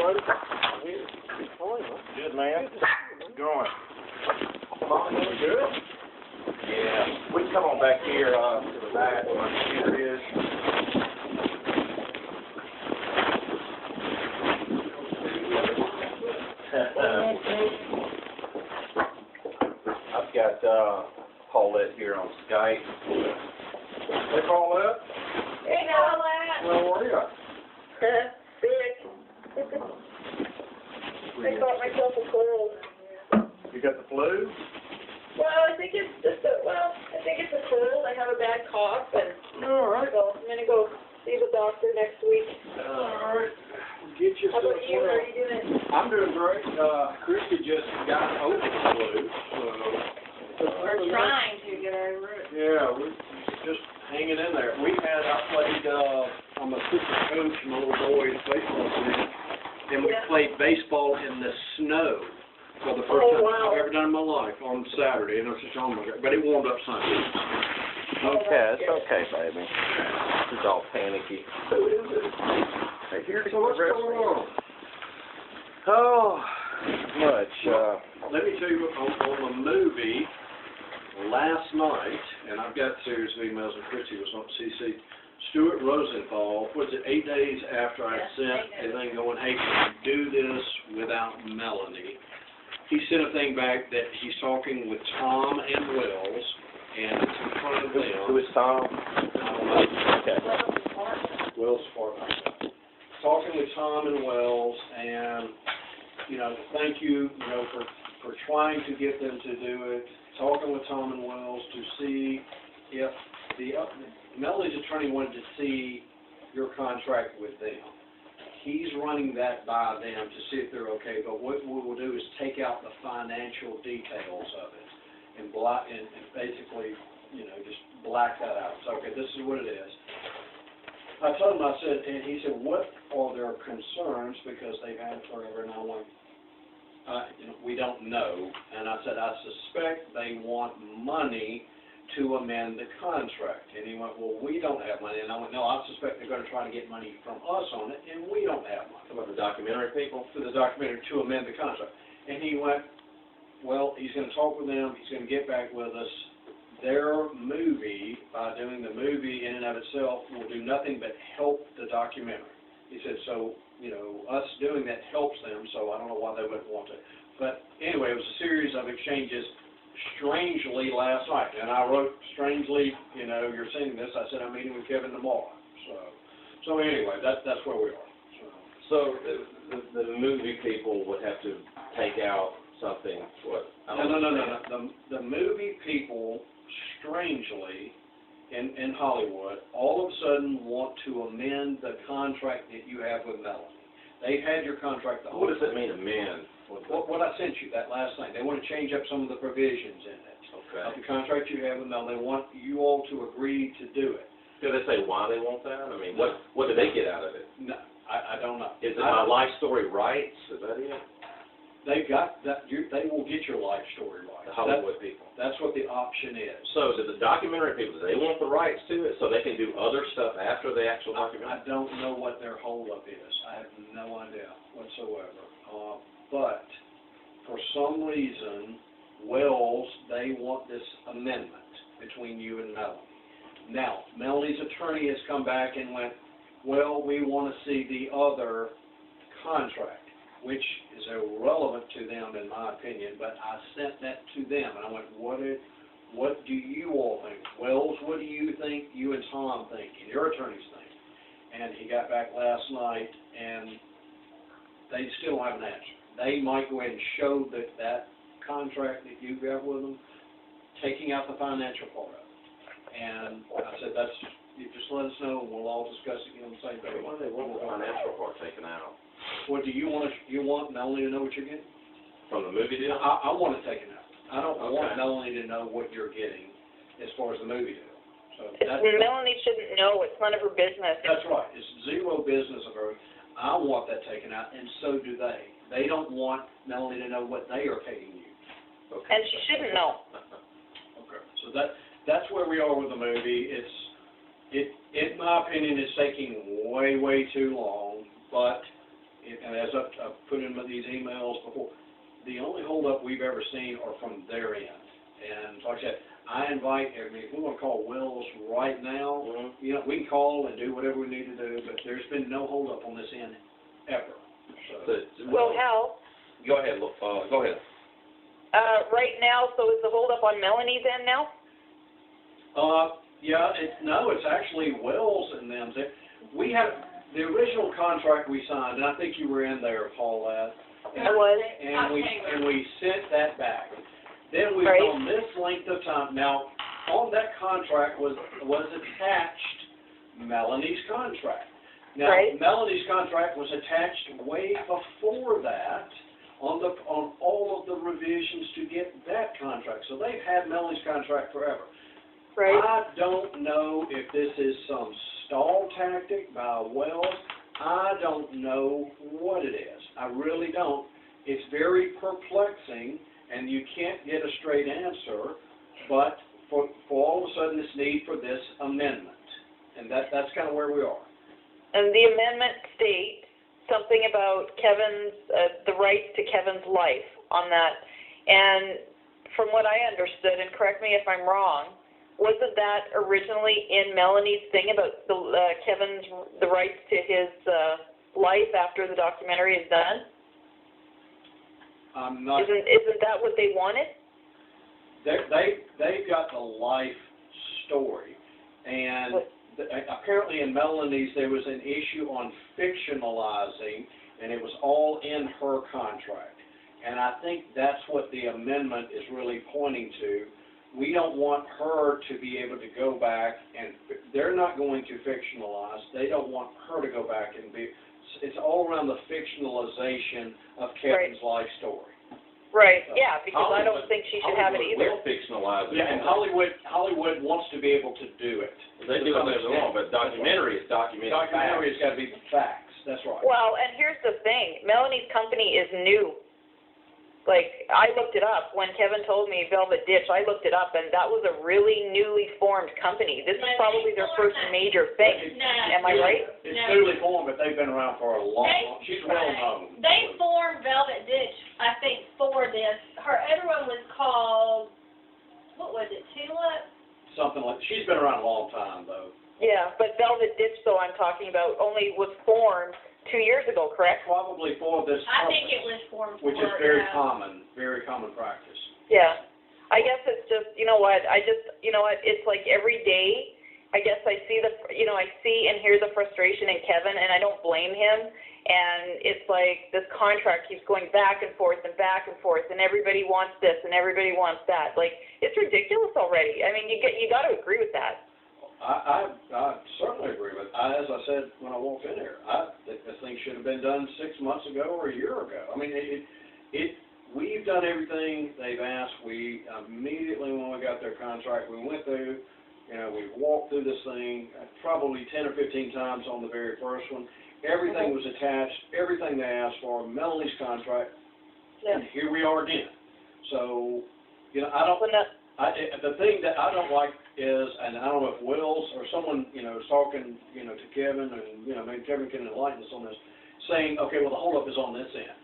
buddy? Good, man. Going. Mom, you good? Yeah. We can come on back here to the back where my computer is. I've got Paulette here on Skype. Hey, Paulette. Hey, Paulette. How are you? Sick. I caught myself a cold. You got the flu? Well, I think it's just a cold. I have a bad cough, and All right. so I'm gonna go see the doctor next week. All right. Get How yourself about you? How are you doing? I'm doing great. Christy just got over the flu, so. We're trying to get over it. Yeah, we're just hanging in there. I played, I'm a assistant coach in my little boys' baseball team, and we played baseball in the snow for the first time I've ever done in my life on Saturday, and I was just, oh my God, but it warmed up Sunday. Okay, it's okay, baby. It's all panicky. Hey, here's what's going on. Oh, much. Let me tell you, on the movie last night, and I've got serious emails, and Christy was on CC, Stuart Rosenthal, was it 8 days after I sent a thing going, hey, can you do this without Melanie? He sent a thing back that he's talking with Tom and Wells, and it's in front of them. Who is Tom? I don't know. Okay. Wells Fargo. Talking with Tom and Wells, and, thank you, for trying to get them to do it. Talking with Tom and Wells to see if Melody's attorney wanted to see your contract with them. He's running that by them to see if they're okay, but what we will do is take out the financial details of it and basically, just black that out. So, okay, this is what it is. I told him, and he said, what are their concerns, because they've had it forever, and I went, we don't know. And I said, I suspect they want money to amend the contract. And he went, well, we don't have money. And I went, no, I suspect they're going to try to get money from us on it, and we don't have money. About the documentary people? For the documentary to amend the contract. And he went, well, he's going to talk with them. He's going to get back with us. Their movie, by doing the movie in and of itself, will do nothing but help the documentary. He said, so, us doing that helps them, so I don't know why they wouldn't want to. But anyway, it was a series of exchanges, strangely, last night. And I wrote, strangely, you're seeing this. I said, I'm meeting with Kevin tomorrow. So anyway, that's where we are. So the movie people would have to take out something, what? No. The movie people, strangely, in Hollywood, all of a sudden want to amend the contract that you have with Melanie. They've had your contract the whole time. What does it mean, amend? What I sent you, that last thing. They want to change up some of the provisions in it. Okay. Of the contract you have with Melanie. They want you all to agree to do it. Do they say why they want that? I mean, what do they get out of it? No, I don't know. Is it my life story rights? Is that it? They've got that. They will get your life story rights. The Hollywood people. That's what the option is. So do the documentary people, do they want the rights to it so they can do other stuff after the actual documentary? I don't know what their holdup is. I have no idea whatsoever. But for some reason, Wells, they want this amendment between you and Melanie. Now, Melanie's attorney has come back and went, well, we want to see the other contract, which is irrelevant to them in my opinion, but I sent that to them, and I went, what do you all think? Wells, what do you think, you and Tom think, and your attorneys think? And he got back last night, and they still don't have an answer. They might go ahead and show that contract that you got with them, taking out the financial part of it. And I said, you just let us know, and we'll all discuss it on the same page. Why do they want the financial part taken out? Well, do you want Melanie to know what you're getting? From the movie deal? I want it taken out. I don't want Melanie to know what you're getting as far as the movie deal. So Melanie shouldn't know. It's none of her business. That's right. It's zero business of hers. I want that taken out, and so do they. They don't want Melanie to know what they are paying you. Okay. And she shouldn't know. Okay. So that's where we are with the movie. In my opinion, it's taking way, way too long, but and as I've put in these emails before, the only holdup we've ever seen are from their end. And like I said, I invite, I mean, if we want to call Wells right now, you know, we can call and do whatever we need to do, but there's been no holdup on this end ever. So, Well, Hal, Go ahead, go ahead. right now, so is the holdup on Melanie's end now? yeah, it's actually Wells and them. We had, the original contract we signed, and I think you were in there, Paulette. I was. And we sent that back. Then we've Right. gone this length of time. Now, on that contract was attached Melanie's contract. Now, Right. Melanie's contract was attached way before that on all of the revisions to get that contract. So they've had Melanie's contract forever. Right. I don't know if this is some stall tactic by Wells. I don't know what it is. I really don't. It's very perplexing, and you can't get a straight answer, but for all of a sudden this need for this amendment. And that's kind of where we are. And the amendment states something about Kevin's, the rights to Kevin's life on that. And from what I understood, and correct me if I'm wrong, wasn't that originally in Melanie's thing about Kevin's, the rights to his life after the documentary is done? I'm not. Isn't that what they wanted? They've got the life story, and apparently in Melanie's there was an issue on fictionalizing, and it was all in her contract. And I think that's what the amendment is really pointing to. We don't want her to be able to go back, and they're not going to fictionalize. They don't want her to go back and be. It's all around the fictionalization of Kevin's life story. Right, yeah, because I don't think she should have it either. Hollywood will fictionalize it. Yeah, and Hollywood wants to be able to do it. They do whatever they want, but documentary is documentary. Documentary has got to be facts. That's right. Well, and here's the thing. Melanie's company is new. Like, I looked it up. When Kevin told me Velvet Ditch, I looked it up, and that was a really newly formed company. This is probably their first major thing. Am I right? It's newly formed, but they've been around for a long time. She's well known. They formed Velvet Ditch, I think, for this. Her other one was called, what was it, Tulip? Something like, she's been around a long time, though. Yeah, but Velvet Ditch, though, I'm talking about, only was formed 2 years ago, correct? Probably for this I purpose, think it was formed for which is very common practice. Yeah. I guess it's just, you know what, it's like every day, I guess I see I see and hear the frustration in Kevin, and I don't blame him, and it's like this contract keeps going back and forth, and everybody wants this, and everybody wants that. Like, it's ridiculous already. I mean, you got to agree with that. I certainly agree with it. As I said when I walked in here, I think this thing should have been done 6 months ago or a year ago. I mean, we've done everything they've asked. We immediately, when we got their contract, we went through, we walked through this thing probably 10 or 15 times on the very first one. Everything was attached, everything they asked for, Melanie's contract, and here we are again. So, the thing that I don't like is, and I don't know if Wells or someone, is talking, to Kevin, and, maybe Kevin can enlighten us on this, saying, okay, well, the holdup is on this end.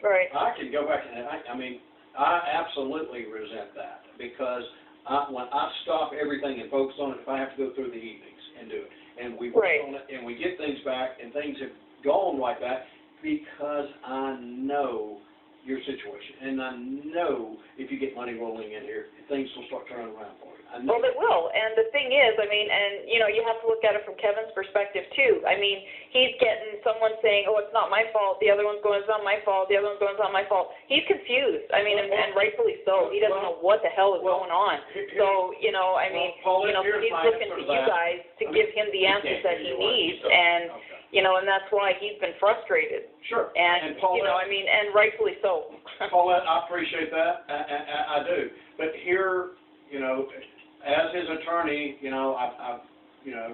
Right. I can go back and, I absolutely resent that, because when I stop everything and focus on it, if I have to go through the evenings and do it, and we work on it, and we get things back, and things have gone like that, because I know your situation, and I know if you get money rolling in here, things will start turning around for you. Well, it will, and the thing is, you have to look at it from Kevin's perspective, too. I mean, he's getting someone saying, oh, it's not my fault, the other one's going, it's not my fault, the other one's going, it's not my fault. He's confused, and rightfully so. He doesn't know what the hell is going on. So, he's looking to you guys to give him the answers that he needs, and, and that's why he's been frustrated. Sure. And Paulette, and rightfully so. Paulette, I appreciate that. I do. But here, as his attorney, I've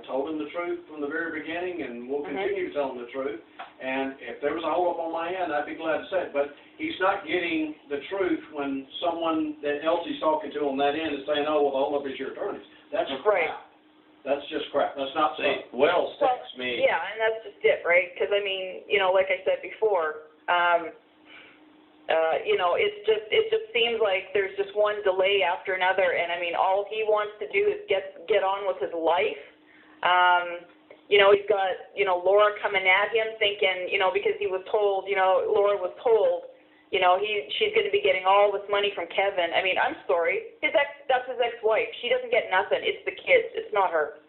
told him the truth from the very beginning, and we'll continue to tell him the truth. And if there was a hold up on my end, I'd be glad to say it. But he's not getting the truth when someone else he's talking to on that end is saying, oh, well, the hold up is your attorney's. That's crap. That's just crap. let's not say, Wells Well, texts me. yeah, and that's just it, right? Because I mean, like I said before, it just seems like there's just one delay after another, and I mean, all he wants to do is get on with his life. He's got Laura coming at him, thinking because he was told, Laura was told, she's going to be getting all this money from Kevin. I mean, I'm sorry, that's his ex-wife. She doesn't get nothing. It's the kids. It's not her.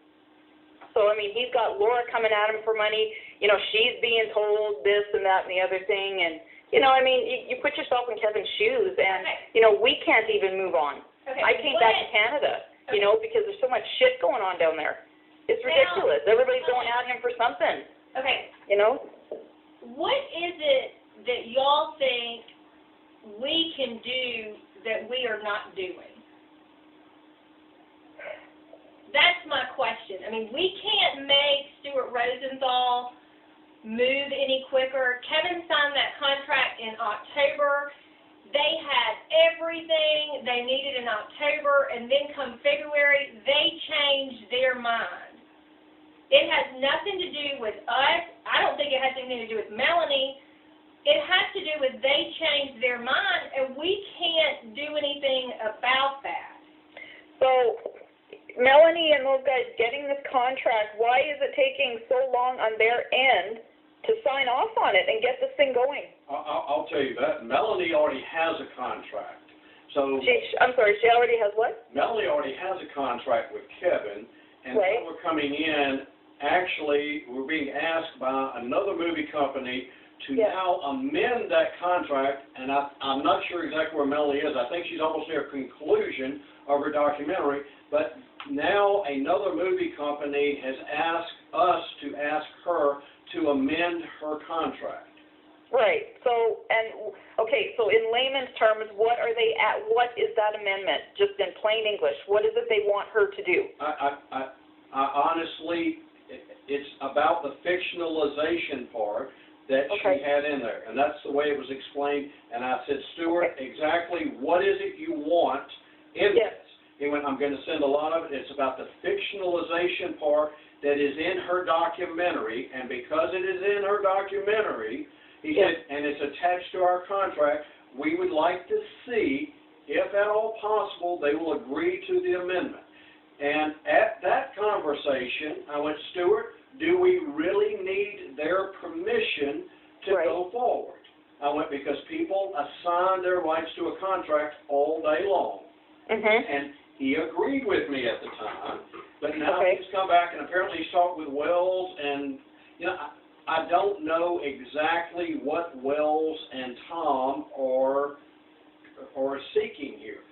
So, I mean, he's got Laura coming at him for money. She's being told this and that and the other thing. And, I mean, you put yourself in Kevin's shoes, and, we can't even move on. Okay. I came back to Canada, because there's so much shit going on down there. It's ridiculous. Everybody's going at him for something. Okay. What is it that y'all think we can do that we are not doing? That's my question. I mean, we can't make Stuart Rosenthal move any quicker. Kevin signed that contract in October. They had everything they needed in October, and then come February, they changed their mind. It has nothing to do with us. I don't think it has anything to do with Melanie. It has to do with they changed their mind, and we can't do anything about that. So, Melanie and those guys getting this contract, why is it taking so long on their end to sign off on it and get this thing going? I'll tell you that. Melanie already has a contract. So I'm sorry, she already has what? Melanie already has a contract with Kevin, and Right. so we're coming in, actually, we're being asked by another movie company to now amend that contract, and I'm not sure exactly where Melanie is. I think she's almost near conclusion of her documentary, but now another movie company has asked us to ask her to amend her contract. Right. So, so in layman's terms, what is that amendment? Just in plain English, what is it they want her to do? I honestly, it's about the fictionalization part that she had in there, and that's the way it was explained. And I said, Stuart, exactly what is it you want in this? He went, I'm going to send a lot of it. It's about the fictionalization part that is in her documentary, and because it is in her documentary, he said, and it's attached to our contract, we would like to see, if at all possible, they will agree to the amendment. And at that conversation, I went, Stuart, do we really need their permission to go forward? I went, because people assign their rights to a contract all day long. And he agreed with me at the time, but now he's come back and apparently he's talked with Wells, and, I don't know exactly what Wells and Tom are seeking here.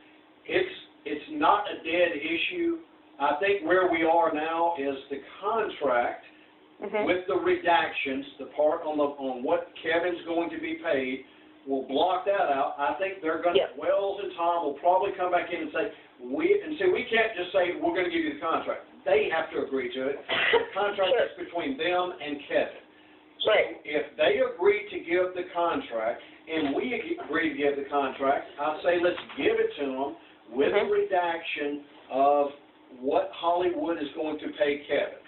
It's not a dead issue. I think where we are now is the contract with the redactions, the part on what Kevin's going to be paid, will block that out. I think they're going to, Wells and Tom will probably come back in and say, we can't just say we're going to give you the contract. They have to agree to it. The contract is between them and Kevin. So if they agree to give the contract and we agree to give the contract, I say let's give it to them with a redaction of what Hollywood is going to pay Kevin.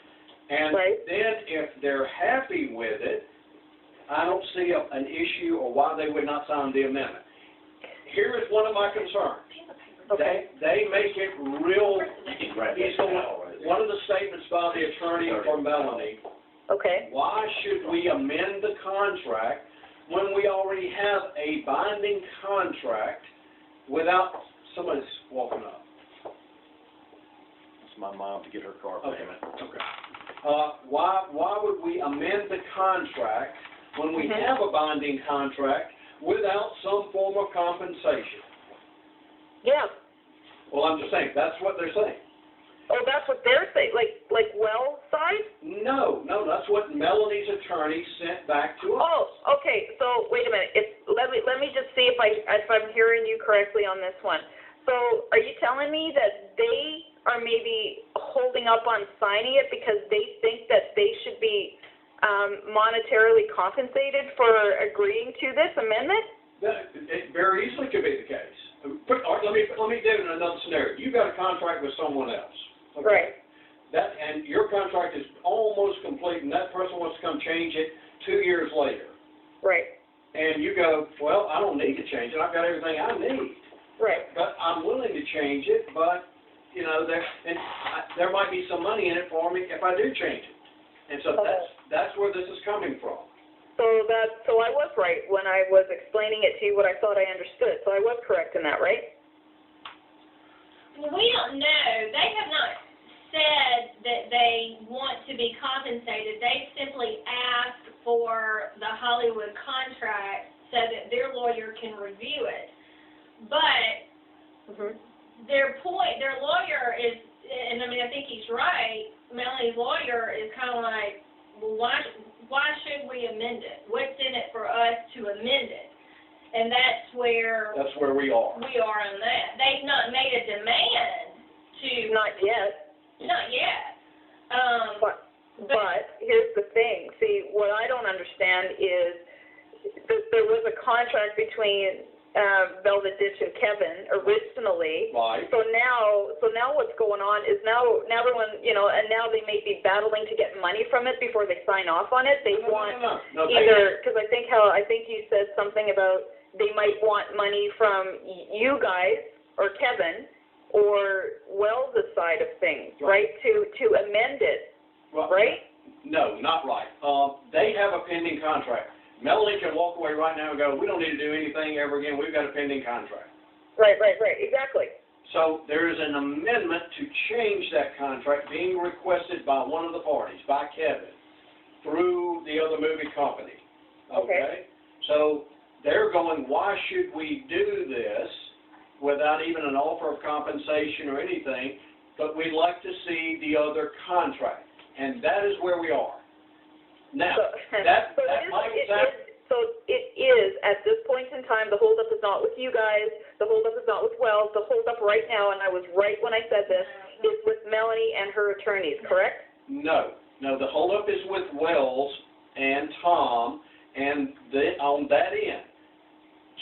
And then if they're happy with it, I don't see an issue or why they would not sign the amendment. Here is one of my concerns. They make it real. One of the statements by the attorney for Melanie. Why should we amend the contract when we already have a binding contract without somebody's walking up? It's my mom to get her car payment. Why would we amend the contract when we have a binding contract without some form of compensation? Well, I'm just saying, that's what they're saying. Oh, that's what they're saying? Like Wells' side? No, that's what Melanie's attorney sent back to us. Oh, okay. So wait a minute. Let me just see if I'm hearing you correctly on this one. So are you telling me that they are maybe holding up on signing it because they think that they should be monetarily compensated for agreeing to this amendment? It very easily could be the case. Let me do it in another scenario. You've got a contract with someone else. and your contract is almost complete, and that person wants to come change it 2 years later. Right. And you go, well, I don't need to change it, I've got everything I need. Right. But I'm willing to change it, but, you know, there might be some money in it for me if I do change it. And so that's where this is coming from. So I was right when I was explaining it to you what I thought I understood. So I was correct in that, right? Well, we don't know. They have not said that they want to be compensated. They simply asked for the Hollywood contract so that their lawyer can review it. But their lawyer is, and I mean, I think he's right, Melanie's lawyer is kind of like, well, why should we amend it? What's in it for us to amend it? And that's where we are. We are on that. They've not made a demand to. Not yet. Not yet. But here's the thing. See, what I don't understand is that there was a contract between Velvet Ditch and Kevin originally. Right. So now what's going on is now everyone, you know, and now they may be battling to get money from it before they sign off on it. They want either, because I think you said something about they might want money from you guys or Kevin or Wells' side of things, right? To amend it, right? No, not right. They have a pending contract. Melanie can walk away right now and go, we don't need to do anything ever again, we've got a pending contract. Right, exactly. So there is an amendment to change that contract being requested by one of the parties, by Kevin, through the other movie company. Okay? So they're going, why should we do this without even an offer of compensation or anything, but we'd like to see the other contract. And that is where we are. Now, so it is, at this point in time, the holdup is not with you guys, the holdup is not with Wells, the holdup right now, and I was right when I said this, is with Melanie and her attorneys, correct? No, the holdup is with Wells and Tom, and on that end,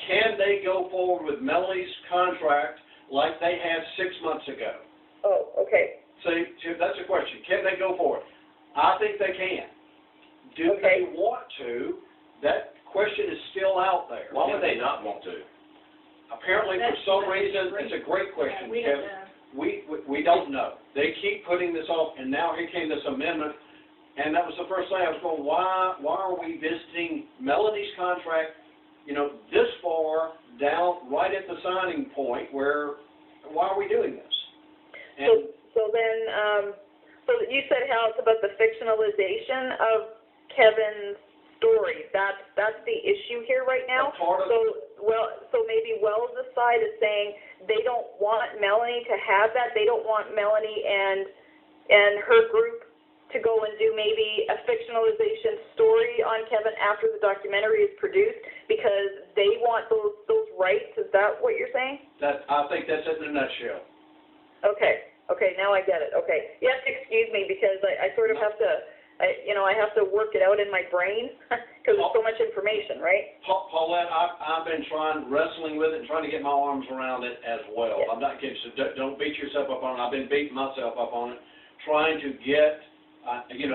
can they go forward with Melanie's contract like they had 6 months ago? Oh, okay. So that's a question. Can they go forward? I think they can. Do they want to? That question is still out there. Why would they not want to? Apparently, for some reason, it's a great question, Kevin. We don't know. They keep putting this off, and now here came this amendment, and that was the first thing I was going, why are we visiting Melanie's contract, you know, this far down, right at the signing point, why are we doing this? And so you said how it's about the fictionalization of Kevin's story. That's the issue here right now. So maybe Wells' side is saying they don't want Melanie to have that. They don't want Melanie and her group to go and do maybe a fictionalization story on Kevin after the documentary is produced because they want those rights. Is that what you're saying? I think that's it in a nutshell. Okay, now I get it. Okay. You have to excuse me because I sort of have to, I have to work it out in my brain because there's so much information, right? Paulette, I've been wrestling with it and trying to get my arms around it as well. Yeah. I'm not kidding, so don't beat yourself up on it. I've been beating myself up on it, trying to get,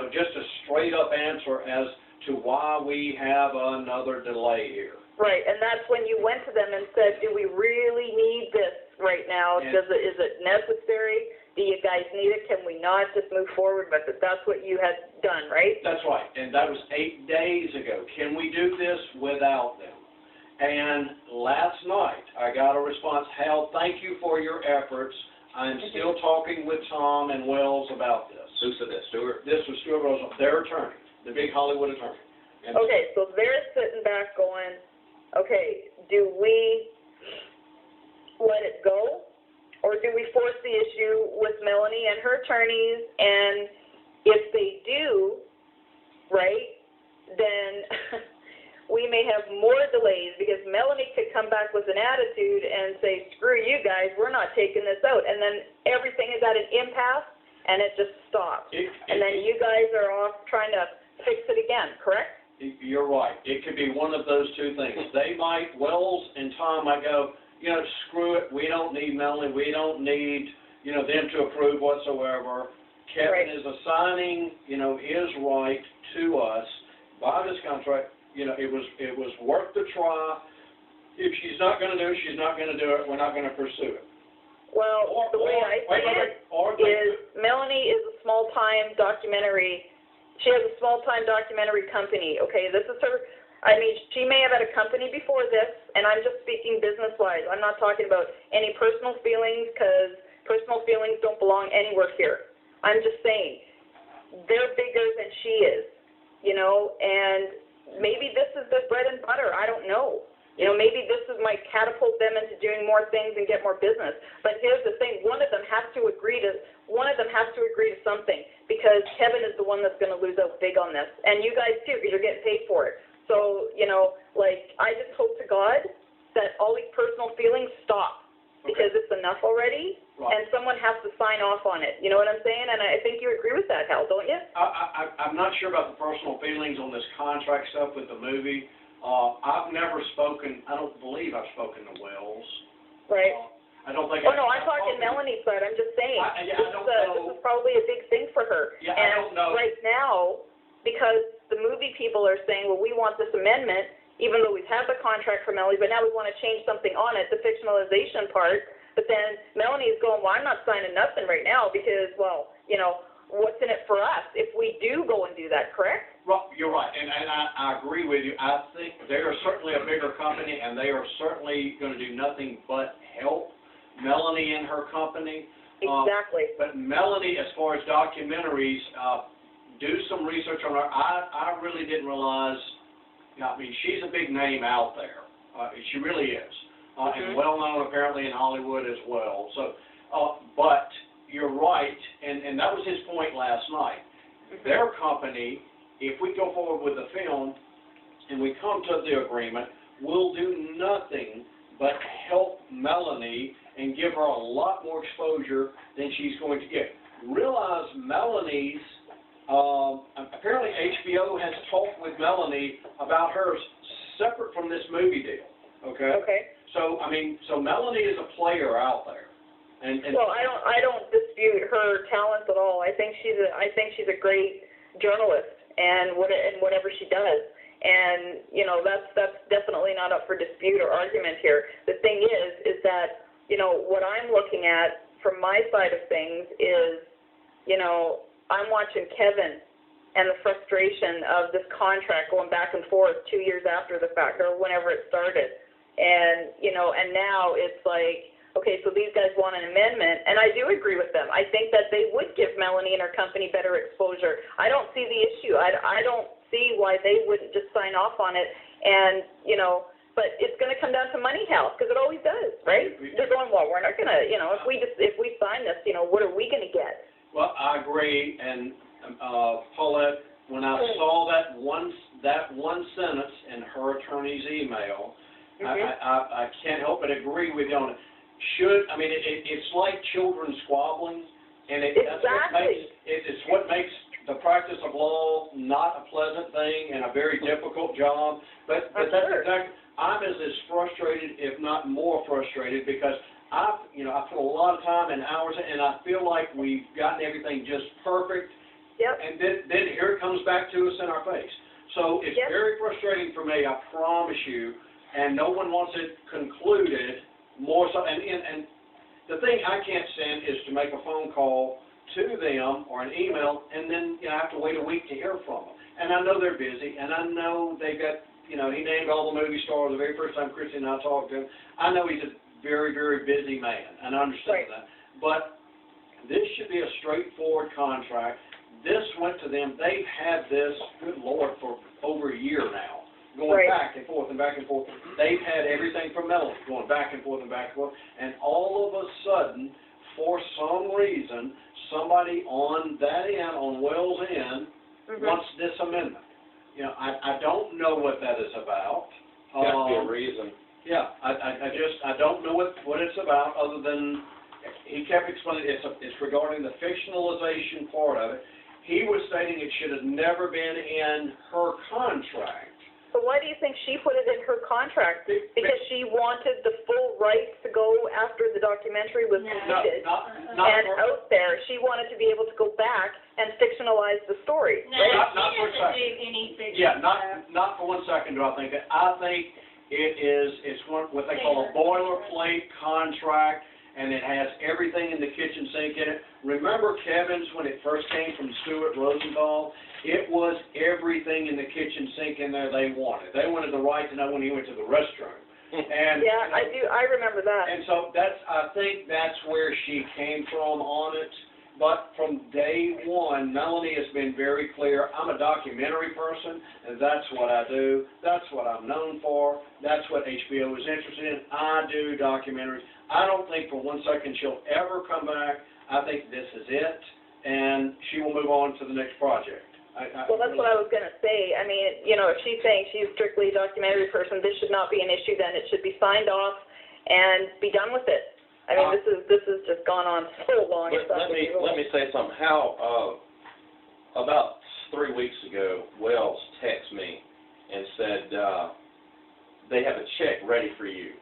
just a straight up answer as to why we have another delay here. Right, and that's when you went to them and said, do we really need this right now? Is it necessary? Do you guys need it? Can we not just move forward? But that's what you had done, right? That's right, and that was 8 days ago. Can we do this without them? And last night, I got a response, Hal, thank you for your efforts. I'm still talking with Tom and Wells about this. Who said that, Stuart? This was Stuart Rosenthal, their attorney, the big Hollywood attorney. And okay, so they're sitting back going, okay, do we let it go? Or do we force the issue with Melanie and her attorneys? And if they do, right, then we may have more delays because Melanie could come back with an attitude and say, screw you guys, we're not taking this out. And then everything is at an impasse and it just stops. And then you guys are off trying to fix it again, correct? You're right. It could be one of those two things. Wells and Tom might go, screw it, we don't need Melanie, we don't need, them to approve whatsoever. Kevin Right. is assigning, you know, his right to us by this contract. You know, it was worth the try. If she's not gonna do it, she's not gonna do it. We're not gonna pursue it. Well, the way I see it is Melanie is a small-time documentary, she has a small-time documentary company, okay? This is her, I mean, she may have had a company before this, and I'm just speaking business-wise. I'm not talking about any personal feelings, because personal feelings don't belong anywhere here. I'm just saying, they're bigger than she is, you know, and maybe this is their bread and butter, I don't know. You know, maybe this is might catapult them into doing more things and get more business. But here's the thing, one of them has to agree to something, because Kevin is the one that's going to lose out big on this. And you guys too, because you're getting paid for it. So, you know, like, I just hope to God that all these personal feelings stop, because it's enough already, Right. and someone has to sign off on it. You know what I'm saying? And I think you agree with that, Hal, don't you? I'm not sure about the personal feelings on this contract stuff with the movie. I've never spoken, I don't believe I've spoken to Wells. Right. I don't think. Oh, no, I'm talking Melanie's side, I'm just saying. I don't know. This is probably a big thing for her. Yeah, I don't know. And right now, because the movie people are saying, well, we want this amendment, even though we've had the contract for Melanie, but now we want to change something on it, the fictionalization part, but then Melanie's going, well, I'm not signing nothing right now, because, well, you know, what's in it for us if we do go and do that, correct? Well, you're right, and I agree with you. I think they are certainly a bigger company, and they are certainly going to do nothing but help Melanie and her company. Exactly. But Melanie, as far as documentaries, do some research on her. I really didn't realize, I mean, she's a big name out there. She really is. And well known apparently in Hollywood as well. So, but you're right, and that was his point last night. Their company, if we go forward with the film and we come to the agreement, will do nothing but help Melanie and give her a lot more exposure than she's going to get. Realize Melanie's, apparently HBO has talked with Melanie about her separate from this movie deal, okay? Okay. So, I mean, so Melanie is a player out there. And Well, I don't dispute her talents at all. I think she's a great journalist, and whatever she does. And, you know, that's definitely not up for dispute or argument here. The thing is that, you know, what I'm looking at from my side of things is, you know, I'm watching Kevin and the frustration of this contract going back and forth 2 years after the fact, or whenever it started. And, you know, and now it's like, okay, so these guys want an amendment, and I do agree with them. I think that they would give Melanie and her company better exposure. I don't see the issue. I don't see why they wouldn't just sign off on it. And, you know, but it's going to come down to money, Hal, because it always does, right? They're going, well, we're not going to, you know, if we sign this, you know, what are we going to get? Well, I agree, and Paulette, when I saw that one sentence in her attorney's email, I can't help but agree with you on it. It's like children squabbling, and it's what makes the practice of law not a pleasant thing and a very difficult job. But that's exactly, I'm as frustrated, if not more frustrated, because I put a lot of time and hours in, and I feel like we've gotten everything just perfect. Yep. And then here it comes back to us in our face. So it's very frustrating for me, I promise you, and no one wants it concluded more so. And the thing I can't stand is to make a phone call to them or an email, and then I have to wait a week to hear from them. And I know they're busy, and I know they got, he named all the movie stars the very first time Christy and I talked to him. I know he's a very, very busy man, and I understand that. But this should be a straightforward contract. This went to them. They've had this, good Lord, for over a year now, going back and forth and back and forth. They've had everything from Melanie going back and forth and back and forth. And all of a sudden, for some reason, somebody on that end, on Wells' end, wants this amendment. I don't know what that is about. Got to be a reason. Yeah, I don't know what it's about, other than he kept explaining it's regarding the fictionalization part of it. He was stating it should have never been in her contract. But why do you think she put it in her contract? Because she wanted the full rights to go after the documentary was completed and out there. She wanted to be able to go back back and fictionalize the story, No, right? Not she for a doesn't second. do any fiction Yeah, stuff. not for 1 second do I think that. I think it's what they call a boilerplate contract, and it has everything in the kitchen sink in it. Remember Kevin's when it first came from Stuart Rosenthal? It was everything in the kitchen sink in there they wanted. They wanted the right to know when he went to the restroom. And, Yeah, you know, I remember that. and so I think that's where she came from on it. But from day one, Melanie has been very clear. I'm a documentary person, and that's what I do. That's what I'm known for. That's what HBO is interested in. I do documentaries. I don't think for 1 second she'll ever come back. I think this is it, and she will move on to the next project. Well, that's what I was going to say. I mean, you know, if she's saying she's strictly a documentary person, this should not be an issue then. It should be signed off and be done with it. I mean, this has just gone on so long. It's Let me say something. About 3 weeks ago, Wells texted me and said, they have a check ready for you.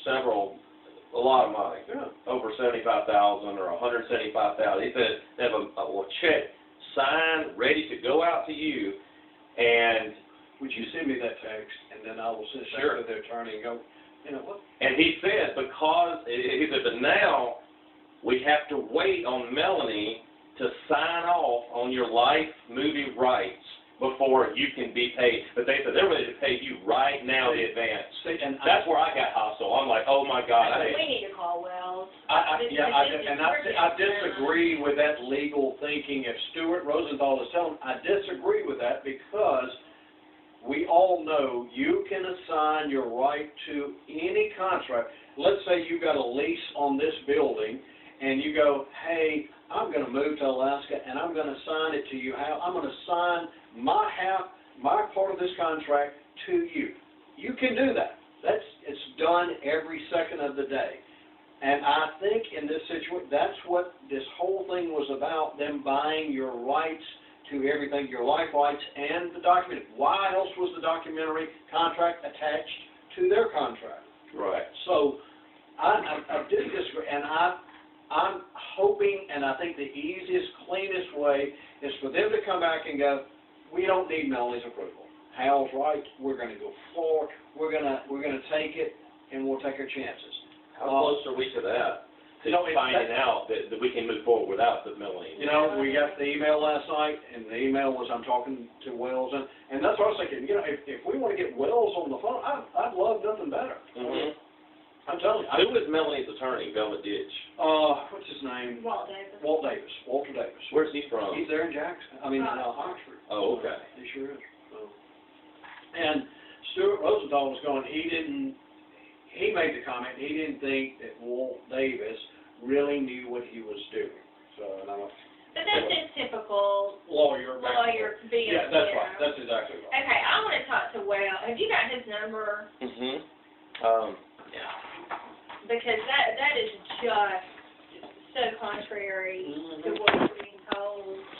A lot of money. Yeah. Over $75,000 or $175,000. He said they have a check signed, ready to go out to you, and Would you send me that text, and then I will send it Sure. back to the attorney and go, you know what? And he said, because, he said, but now we have to wait on Melanie to sign off on your life movie rights before you can be paid. But they said they're ready to pay you right now the advance. See, and That's where I got hostile. I'm like, oh my God. We need to call Wells. I This is disagree with that legal thinking. If Stuart Rosenthal is telling, I disagree with that because we all know you can assign your right to any contract. Let's say you got a lease on this building, and you go, hey, I'm going to move to Alaska, and I'm going to sign it to you. I'm going to sign my part of this contract to you. You can do that. It's done every second of the day. And I think in this situation, that's what this whole thing was about, them buying your rights to everything, your life rights and the document. Why else was the documentary contract attached to their contract? Right. So I do disagree, and I'm hoping, and I think the easiest, cleanest way is for them to come back and go, we don't need Melanie's approval. Hal's right. We're going to go forward. We're going to take it, and we'll take our chances. How close are we to that? To finding out that we can move forward without the Melanie. You know, we got the email last night, and the email was I'm talking to Wells, and that's what I was thinking. You know, if we want to get Wells on the phone, I'd love nothing better. Mm-hmm. I'm telling you. Who is Melanie's attorney, Velvet Ditch? What's his name? Walt Davis. Walter Davis. Where's he from? He's there in Jackson. Oxford. Oh, okay. He sure is. And Stuart Rosenthal was going. He made the comment. He didn't think that Walt Davis really knew what he was doing. So, and I'm a But that's just typical lawyer. being. Yeah, that's right. That's exactly right. Okay, I want to talk to Wells. Have you got his number? Mm-hmm. Yeah. Because that is just so contrary to